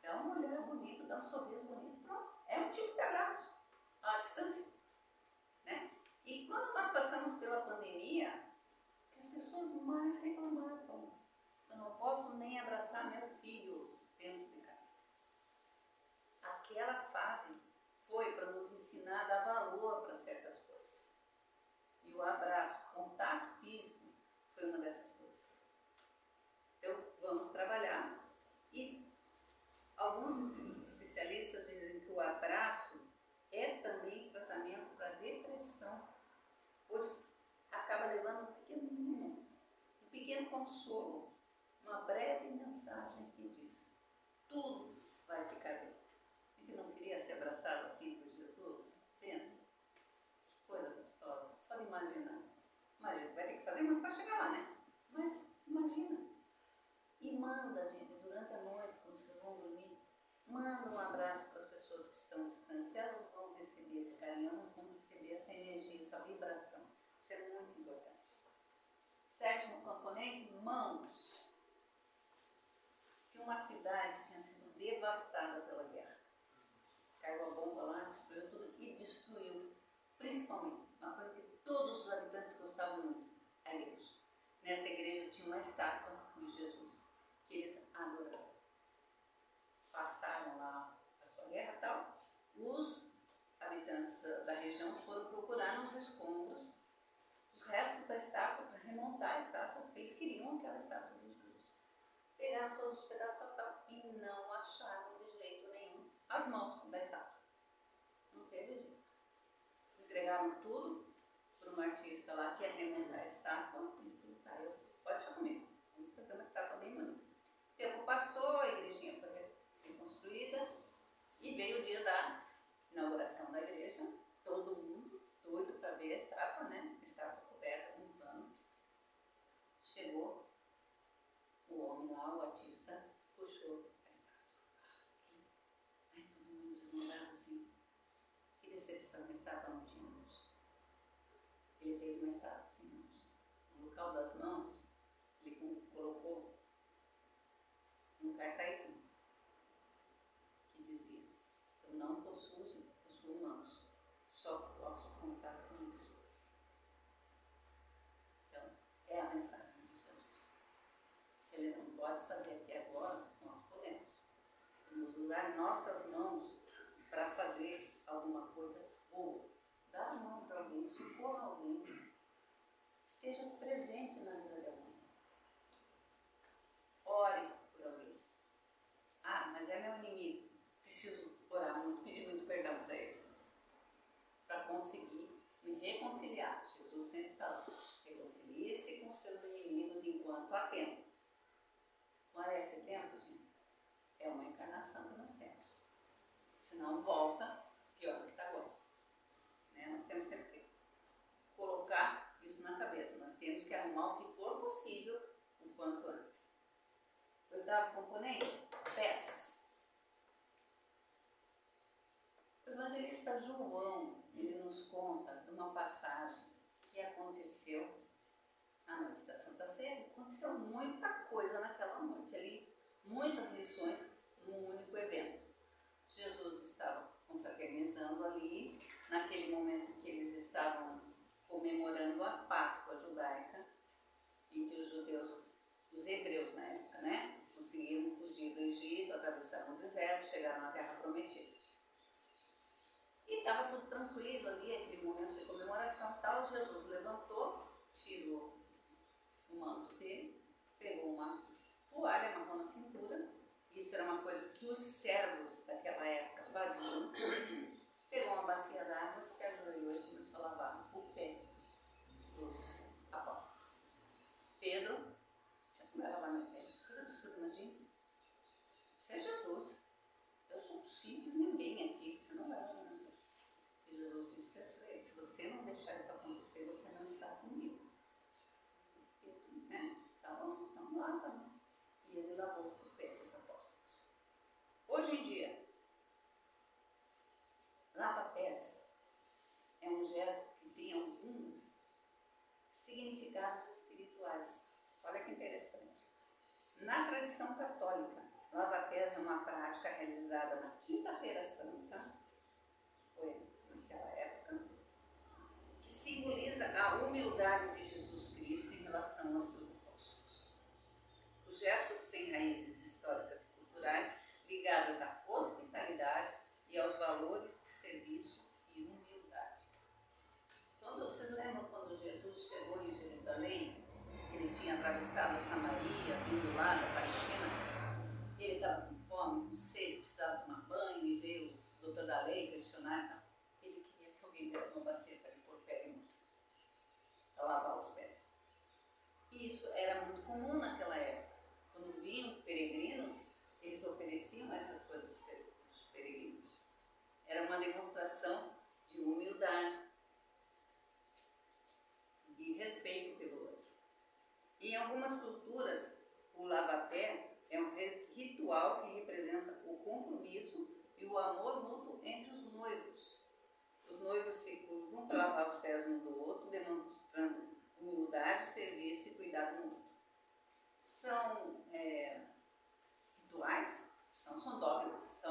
Dá uma olhada bonita, dá um sorriso bonito, pronto. É um tipo de abraço, à distância, né? E quando nós passamos pela pandemia, que as pessoas mais reclamavam. Eu não posso nem abraçar meu filho dentro de casa. Aquela fase foi para nos ensinar a dar valor para certas coisas. E o abraço, contato físico, foi uma dessas coisas. Então, vamos trabalhar. E alguns especialistas dizem que o abraço é também tratamento para depressão, pois acaba levando um pequeno momento, um pequeno consolo, uma breve mensagem que diz: tudo vai ficar bem. A gente não queria ser abraçado assim por Jesus? Pensa, que coisa gostosa, só de imaginar. Imagina, vai ter que fazer muito para chegar lá, né? Mas imagina. E manda, gente, durante a noite, quando vocês vão dormir, manda um abraço para as pessoas que estão distantes. Elas vão receber esse carinho, elas vão receber essa energia, essa vibração. Isso é muito importante. Sétimo componente, mãos. Tinha uma cidade que tinha sido devastada pela guerra. Caiu a bomba lá, destruiu tudo e destruiu, principalmente, uma coisa que todos os habitantes gostavam muito, a igreja. Nessa igreja tinha uma estátua de Jesus, que eles adoravam. Passaram lá a sua guerra e tal, os habitantes da região foram procurar nos escombros os restos da estátua para remontar a estátua, porque eles queriam aquela estátua de Jesus. Pegaram todos os pedaços e não acharam de jeito nenhum as mãos da estátua. Não teve jeito. Entregaram tudo para um artista lá que ia remontar a estátua e falou: tá, pode deixar comigo, vamos fazer uma estátua bem bonita. O tempo passou, a igrejinha foi reconstruída e veio o dia da inauguração da igreja, todo mundo doido para ver a estátua, né? A estátua coberta com um pano. Chegou o homem lá, o artista, puxou a estátua. Ai, todo mundo deslumbrado assim. Que decepção, a estátua não tinha mãos. Ele fez uma estátua sem mãos. No local das mãos, ele colocou um cartazinho que dizia: eu não possuo mãos, só posso contar com as suas. Então, é a mensagem de Jesus. Se ele não pode fazer aqui agora, nós podemos. Vamos usar nossas mãos para fazer alguma coisa boa. Dar a mão para alguém, socorra alguém, esteja presente na vida de alguém. Ore por alguém. Ah, mas é meu inimigo. Preciso orar muito, pedir muito perdão para ele. Para conseguir me reconciliar. Jesus sempre fala: reconcilie-se com seus inimigos enquanto há tempo. Não é esse tempo, gente? É uma encarnação que nós temos. Senão volta pior do que está agora. Né? Nós temos sempre que colocar isso na cabeça. Nós temos que arrumar o que for possível o quanto antes. Oitavo componente, pés. O evangelista João, ele nos conta de uma passagem que aconteceu na noite da Santa Ceia. Aconteceu muita coisa naquela noite ali, muitas lições. num único evento. Jesus estava confraternizando ali, naquele momento que eles estavam comemorando a Páscoa judaica, em que os hebreus na época, né, conseguiram fugir do Egito, atravessaram o deserto, chegaram na Terra Prometida. E estava tudo tranquilo ali, aquele momento de comemoração e tal. Jesus levantou, tirou o manto dele, pegou uma toalha, amarrou na cintura. Isso era uma coisa que os servos daquela época faziam. Pegou uma bacia d'água, se ajoelhou e começou a lavar o pé dos apóstolos. Pedro, já vai lavar meu pé. Coisa absurda, imagina. Você é Jesus. Eu sou simples ninguém aqui, você não vai lavar meu pé. E Jesus disse para ele: se você não deixar isso acontecer, você não está comigo. Né? Tá bom? Então lava. E ele lavou o pé dos apóstolos. Hoje em dia, lava-pés é um gesto que tem alguns significados espirituais. Olha que interessante. Na tradição católica, lava-pés é uma prática realizada na Quinta-feira Santa, que foi naquela época, que simboliza a humildade de Jesus Cristo em relação aos seus apóstolos. Os gestos têm raízes históricas e culturais ligadas à hospitalidade e aos valores de serviço e humildade. Vocês lembram quando Jesus chegou em Jerusalém, ele tinha atravessado a Samaria, vindo lá da Palestina, ele estava com fome, com sede, precisava tomar banho, e veio o doutor da lei questionar, ele queria que alguém desse uma bacia para ele pôr o pé em para lavar os pés. E isso era muito comum naquela época. Quando vinham peregrinos, eles ofereciam essas coisas para os peregrinos. Era uma demonstração de humildade, de respeito pelo outro. E em algumas culturas, o lava-pé é um ritual que representa o compromisso e o amor mútuo entre os noivos. Os noivos se curvam para lavar os pés um do outro, demonstrando humildade, serviço e cuidado mútuo. São rituais, são dogmas,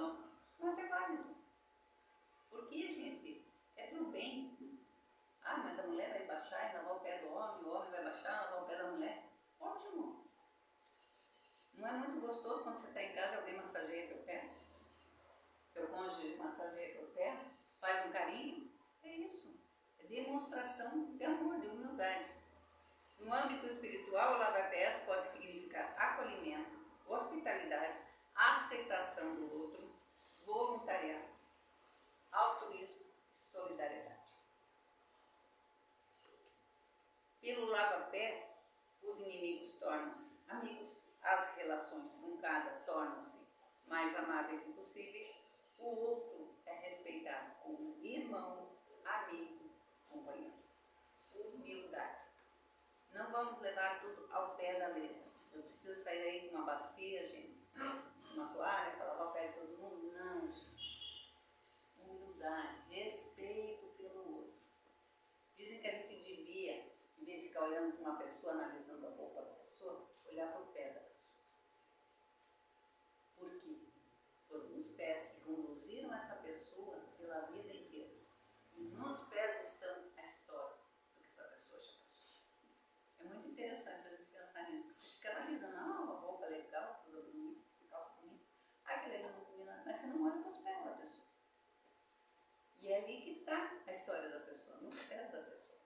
mas é válido. Porque, gente, é para o bem. Ah, mas a mulher vai baixar e lavar o pé do homem, o homem vai baixar e lavar o pé da mulher. Ótimo! Não é muito gostoso quando você está em casa e alguém massageia teu pé? Teu cônjuge massageia teu pé? Faz um carinho? É isso. É demonstração de amor, de humildade. No âmbito espiritual, o lava-pés pode significar acolhimento, hospitalidade, aceitação do outro, voluntariado, altruísmo e solidariedade. Pelo lava-pé, os inimigos tornam-se amigos, as relações truncadas tornam-se mais amáveis e possíveis, o outro é respeitado como irmão, amigo, companheiro. Humildade. Não vamos levar tudo ao pé da letra. Eu preciso sair aí com uma bacia, gente, uma toalha para lavar o pé de todo mundo. Não, gente. Humildade, respeito pelo outro. Dizem que a gente devia, em vez de ficar olhando para uma pessoa, analisando a roupa da pessoa, olhar para o pé da pessoa. Por quê? Foram os pés que conduziram essa pessoa pela vida inteira. E nos pés estão a história do que essa pessoa já passou. É muito interessante a gente pensar nisso, porque você fica analisando, a roupa é legal, usa bonito, calça bonita, que legal, não combina, mas você não olha para os pés da pessoa. E é ali que está a história da pessoa, nos pés da pessoa.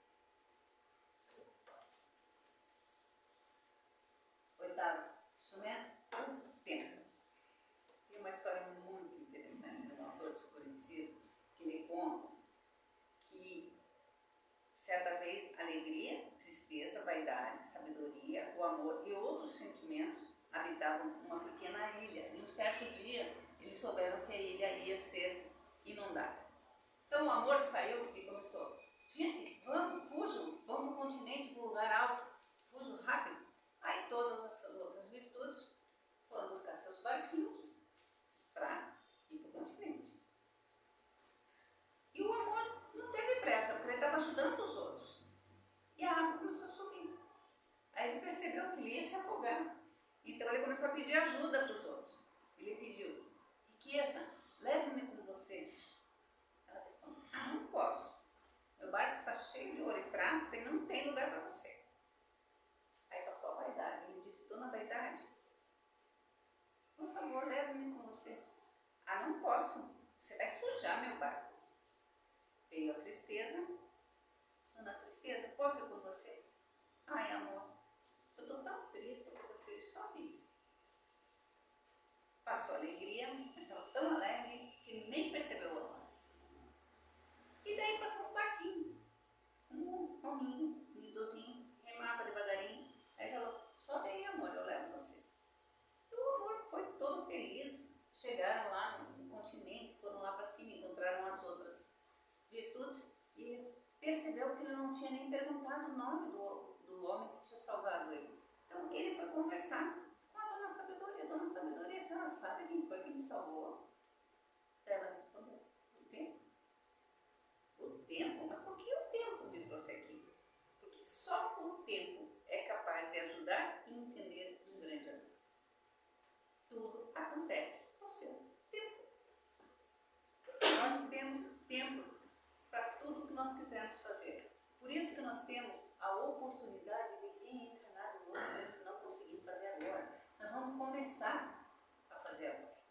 Oitavo instrumento, o tempo. Tem uma história muito interessante de um autor desconhecido que ele conta que certa vez alegria, tristeza, vaidade, sabedoria, o amor e outros sentimentos habitavam uma pequena ilha. E um certo dia eles souberam que a ilha ia ser inundada. Então o amor saiu e começou: gente, vamos, fujam, vamos para o continente, para um lugar alto, fujam rápido. Aí todas as outras virtudes foram buscar seus barquinhos para ir para o continente. E o amor não teve pressa, porque ele estava ajudando os outros. E a água começou a subir. Aí ele percebeu que ele ia se afogar. Então ele começou a pedir ajuda para os outros. Ele pediu: não posso, você vai sujar meu barco. Veio a tristeza, Dona Tristeza, posso ir com você? Ai, amor, eu estou tão triste que eu prefiro ir sozinho. Passou a alegria, mas estava tão alegre que nem percebeu a hora. E daí passou um barquinho, um hominho, um idosinho, remava devagarinho. Aí falou, sobe aí, amor, eu levo você. E o amor foi todo feliz. Chegaram lá no continente, foram lá para cima, encontraram as outras virtudes e percebeu que ele não tinha nem perguntado o nome do homem que tinha salvado ele. Então ele foi conversar com a Dona Sabedoria. Dona Sabedoria, a senhora sabe quem foi que me salvou? Ela respondeu, o tempo. O tempo? Mas por que o tempo me trouxe aqui? Porque só o tempo é capaz de ajudar e entender um grande amor. Tudo acontece no seu tempo. Nós temos tempo para tudo que nós quisermos fazer. Por isso que nós temos a oportunidade de reencarnar de novo, se a gente não conseguir fazer agora. Nós vamos começar a fazer agora.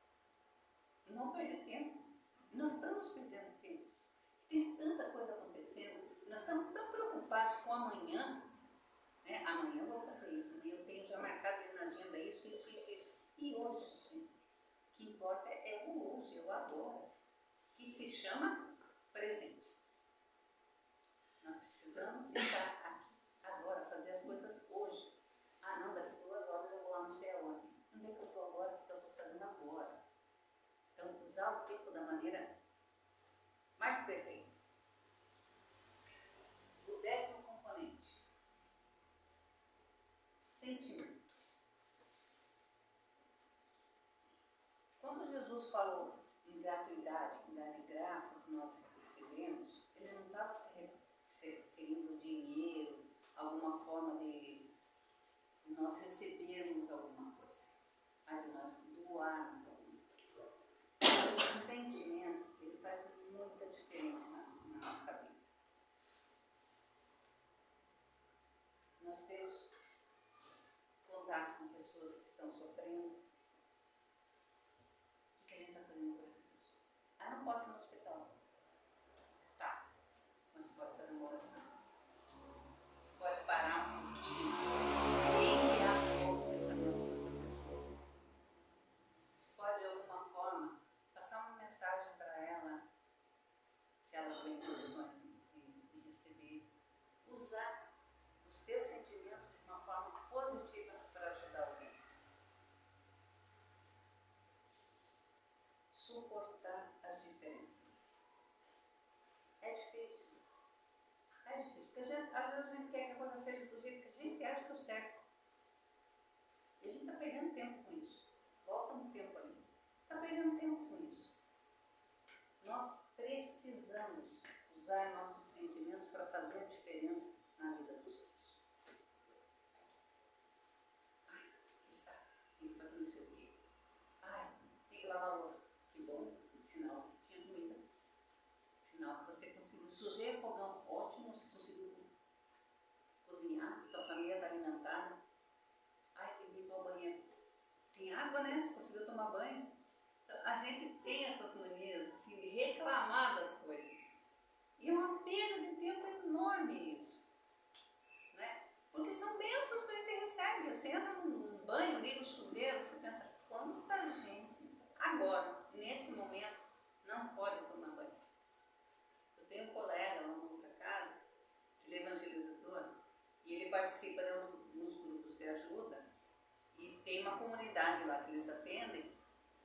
E não perder tempo. E nós estamos perdendo tempo. Tem tanta coisa acontecendo. Nós estamos tão preocupados com amanhã. Né? Amanhã eu vou fazer isso. Eu tenho já marcado ali na agenda isso. E hoje, gente, o que importa é o hoje, é o agora. Que se chama presente. Nós precisamos estar aqui, agora, fazer as coisas hoje. Ah, não, daqui 2 horas eu vou lá não sei aonde. Onde é que eu estou agora? O que eu estou fazendo agora? Então, usar o tempo da maneira mais perfeita. O 10º componente. Sentimento. Quando Jesus falou em gratuidade, em dar de graça o que nós recebemos, ele não estava se referindo ao dinheiro, alguma forma de nós recebermos alguma coisa, mas de nós doarmos alguma coisa. O sentimento, ele faz muita diferença na nossa vida. Nós temos contato com pessoas que estão sofrendo. O que a gente está fazendo por essa pessoa? Ah, não posso ir no hospital. Tá, mas você pode fazer uma oração. Você pode parar um pouquinho e enviar bons pensamentos para essa pessoa. Você pode, de alguma forma, passar uma mensagem para ela, se ela tiver condições de receber. Usar os teus sentimentos de uma forma positiva para ajudar alguém. Suportar as diferenças. É difícil. É difícil, porque às vezes a gente quer que a coisa seja do jeito que a gente acha que é o certo. E a gente está perdendo tempo com isso. Volta um tempo ali. Está perdendo tempo com isso. Nós precisamos usar nossos sentimentos para fazer a diferença na vida dos outros. Ai, que saco, tem que fazer não sei o quê. Ai, tem que lavar a louça. Que bom, sinal que tinha comida. Sinal que você conseguiu. Sujei o fogão, ótimo, você conseguiu cozinhar, tua família está alimentada. Ai, tem que ir para o banheiro. Tem água, né? Você conseguiu tomar banho. Então, a gente tem essas manias assim, de reclamar das coisas. E é uma perda de tempo enorme isso. Né? Porque são bênçãos que a gente recebe. Você entra num banho, liga o chuveiro, você pensa, quanta gente agora, nesse momento, não pode tomar banho. Eu tenho um colega lá numa outra casa, ele é evangelizador, e ele participa nos grupos de ajuda, e tem uma comunidade lá que eles atendem,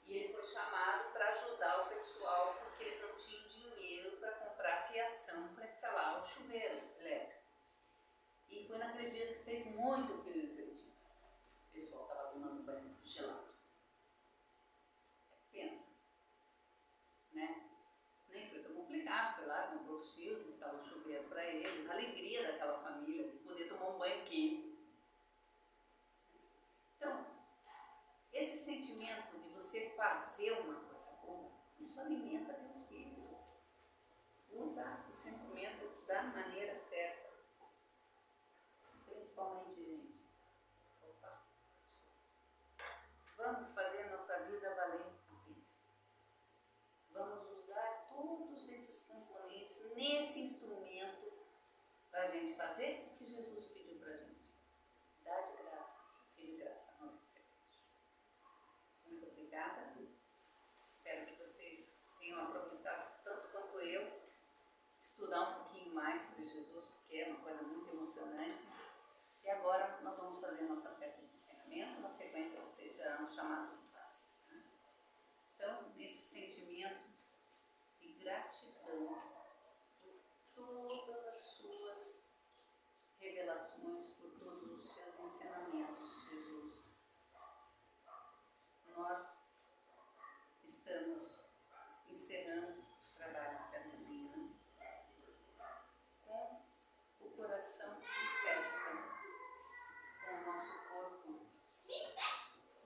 e ele foi chamado para ajudar o pessoal, porque eles não tinham dinheiro para comprar fiação para instalar o chuveiro elétrico. E foi naqueles dias que fez muito frio naquele dia. O pessoal estava tomando banho gelado. Pensa, né? Nem foi tão complicado, foi lá, comprou os fios, instalou o chuveiro para eles, a alegria daquela família de poder tomar um banho quente. Então, esse sentimento de você fazer uma coisa boa, isso alimenta teu espírito. Usa o sentimento da maneira certa. Principalmente, gente. Vamos fazer a nossa vida valer a pena. fazer o que Jesus pediu para a gente. Dar de graça, que de graça nós recebemos. Muito obrigada. Espero que vocês tenham aproveitado tanto quanto eu, estudar um pouquinho mais sobre Jesus, porque é uma coisa muito emocionante. E agora nós vamos fazer a nossa festa de encerramento. Na sequência vocês serão chamados em classe. Então, nesse sentimento de gratidão por todas as suas revelações, por todos os seus ensinamentos, Jesus, nós estamos encerrando os trabalhos dessa manhã com o coração em festa, com o nosso corpo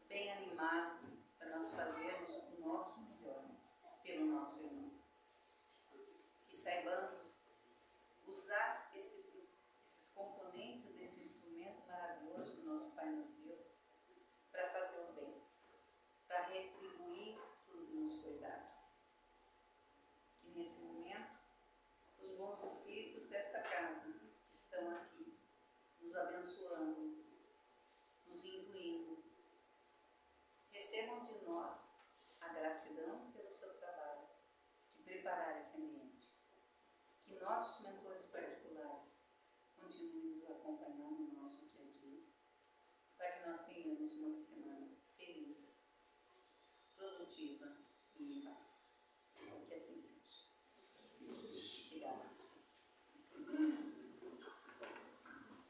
bem animado para nós fazermos o nosso melhor pelo nosso irmão. Que saibamos usar esses componentes desse instrumento maravilhoso que o nosso Pai nos deu para fazer o bem, para retribuir tudo que nos foi dado. Que nesse momento os bons espíritos desta casa que estão aqui, nos abençoando, nos incluindo, recebam de nós a gratidão pelo seu trabalho, de preparar esse ambiente. Que nossos mentores particulares continuem nos acompanhando no nosso dia a dia, para que nós tenhamos uma semana feliz, produtiva e em paz.